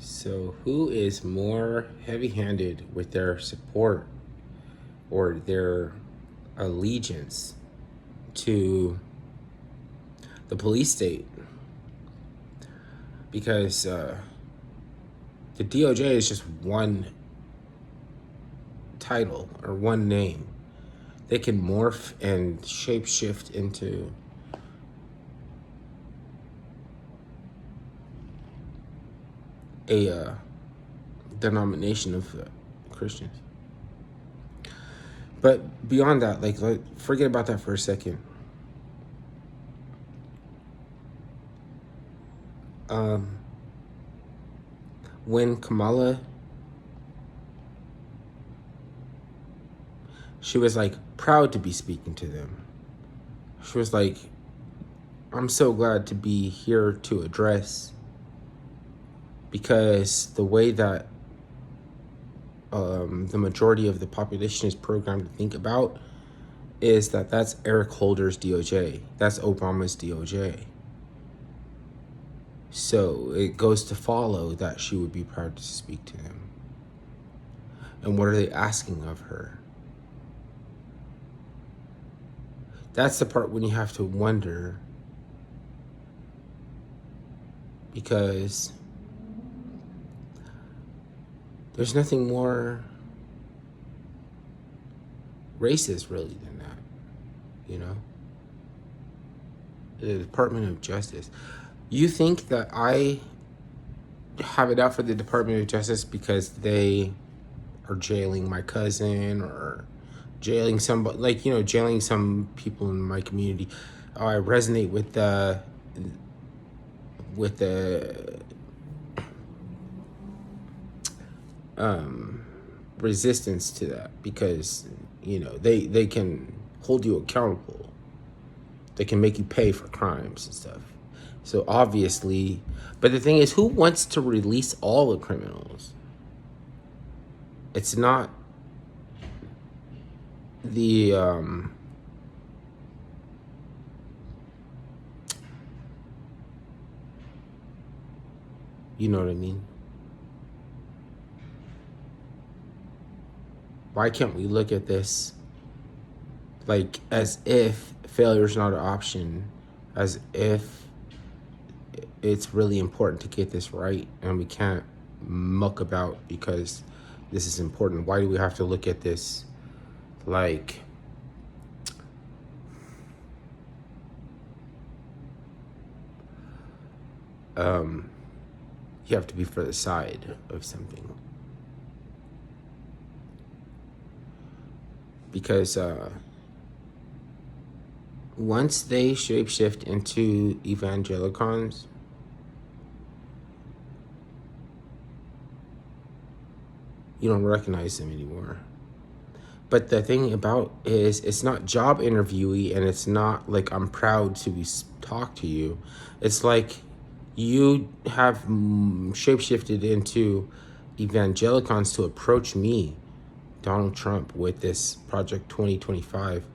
So, who is more heavy handed with their support or their allegiance to the police state? Because the DOJ is just one title or one name. They can morph and shapeshift into a denomination of Christians. But beyond that, forget about that for a second. When Kamala, she was like proud to be speaking to them. She was like, I'm so glad to be here to address, because the way that the majority of the population is programmed to think about is that that's Eric Holder's DOJ. That's Obama's DOJ. So it goes to follow that she would be proud to speak to them. And what are they asking of her? That's the part when you have to wonder, because there's nothing more racist really than that, you know? The Department of Justice. You think that I have it out for the Department of Justice because they are jailing my cousin or jailing somebody, jailing some people in my community. Oh, I resonate with the resistance to that, because they can hold you accountable. They can make you pay for crimes and stuff. So obviously, but the thing is, who wants to release all the criminals? It's not the you know what I mean? Why can't we look at this like as if failure is not an option, as if it's really important to get this right and we can't muck about because this is important? Why do we have to look at this like you have to be for the side of something? Because once they shapeshift into evangelicons, you don't recognize them anymore. But the thing about is, it's not job interviewee, and it's not like I'm proud to talk to you. It's like you have shapeshifted into evangelicons to approach me, Donald Trump, with this Project 2025.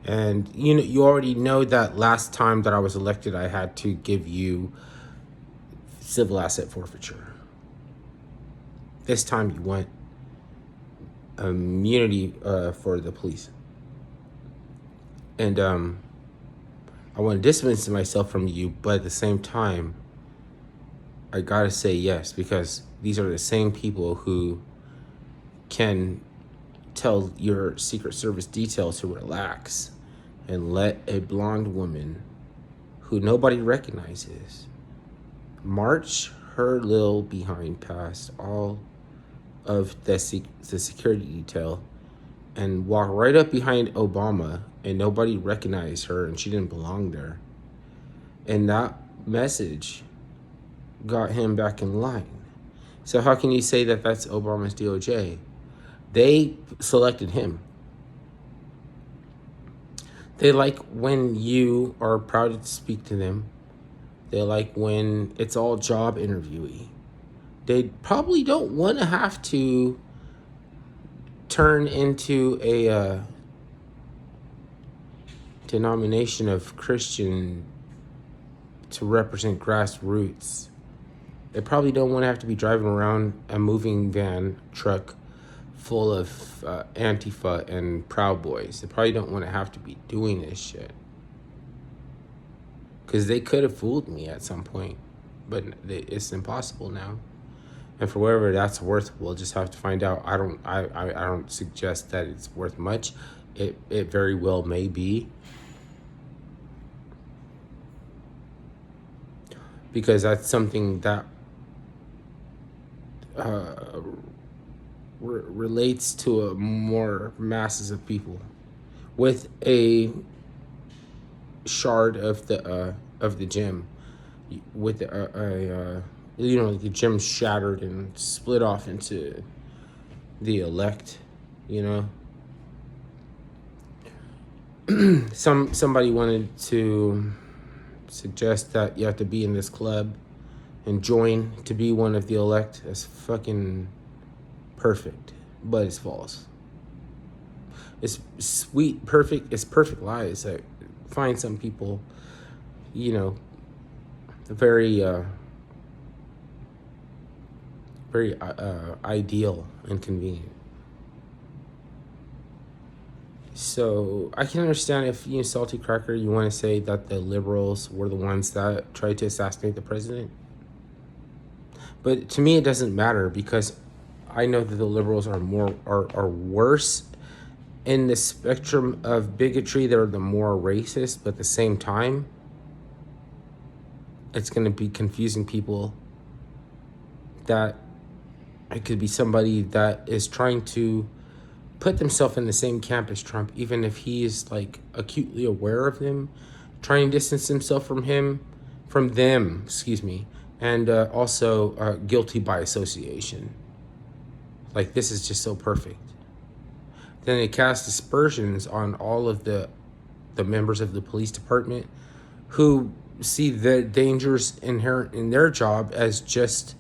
And you already know that last time that I was elected, I had to give you civil asset forfeiture. This time you want immunity for the police. And I want to distance myself from you, but at the same time, I gotta say yes, because these are the same people who can tell your Secret Service detail to relax and let a blonde woman who nobody recognizes march her little behind past all of the security detail and walk right up behind Obama, and nobody recognized her and she didn't belong there. And that message got him back in line. So how can you say that that's Obama's DOJ? They selected him. They like when you are proud to speak to them. They like when it's all job interviewee. They probably don't want to have to turn into a denomination of Christian to represent grassroots They probably don't want to have to be driving around a moving van truck full of Antifa and Proud Boys. They probably don't want to have to be doing this shit. Because they could have fooled me at some point, but it's impossible now. And for whatever that's worth, we'll just have to find out. I don't suggest that it's worth much. It very well may be. Because that's something that relates to a more masses of people with a shard of the gym, with the gym shattered and split off into the elect, somebody wanted to suggest that you have to be in this club and join to be one of the elect. That's fucking perfect, but it's false. It's sweet, perfect. It's perfect lies. I find some people, very, very ideal and convenient. So I can understand if Salty Cracker, you want to say that the liberals were the ones that tried to assassinate the president. But to me, it doesn't matter because I know that the liberals are worse in the spectrum of bigotry. They're the more racist, but at the same time, it's going to be confusing people that it could be somebody that is trying to put themselves in the same camp as Trump, even if he is like acutely aware of him, trying to distance himself from them, and also guilty by association. Like, this is just so perfect. Then they cast aspersions on all of the members of the police department who see the dangers inherent in their job as just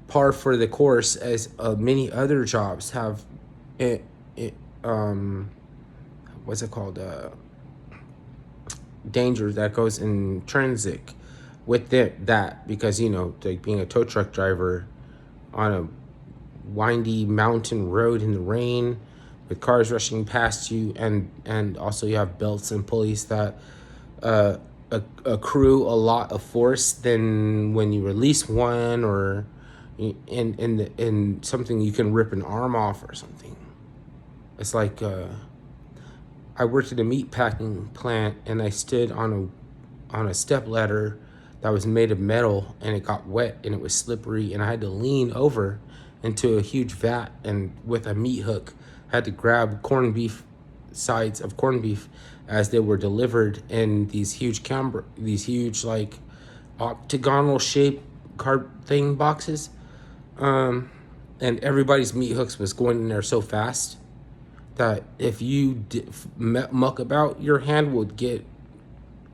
par for the course, as many other jobs have what's it called, danger that goes intrinsic with that, because like being a tow truck driver on a windy mountain road in the rain with cars rushing past you, and also you have belts and pulleys that accrue a lot of force than when you release one, or in something you can rip an arm off or something. It's like I worked at a meat packing plant, and I stood on a step ladder that was made of metal, and it got wet and it was slippery, and I had to lean over into a huge vat, and with a meat hook had to grab sides of corned beef as they were delivered in these huge like octagonal shaped card thing boxes, and everybody's meat hooks was going in there so fast that if you muck about, your hand would get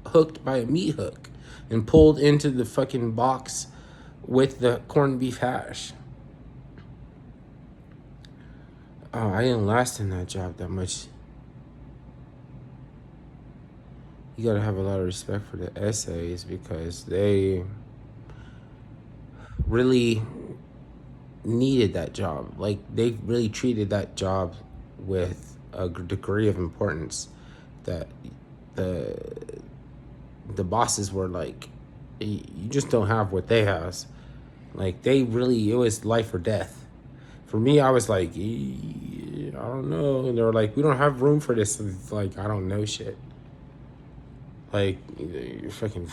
hooked by a meat hook and pulled into the fucking box with the corned beef hash. I didn't last in that job that much. You gotta have a lot of respect for the essays, because they really needed that job. Like, they really treated that job with a degree of importance that the bosses were like, you just don't have what they have. Like, it was life or death. For me, I was like, I don't know. And they were like, we don't have room for this. It's like, I don't know shit. Like, fucking,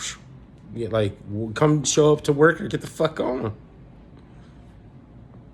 come show up to work or get the fuck on.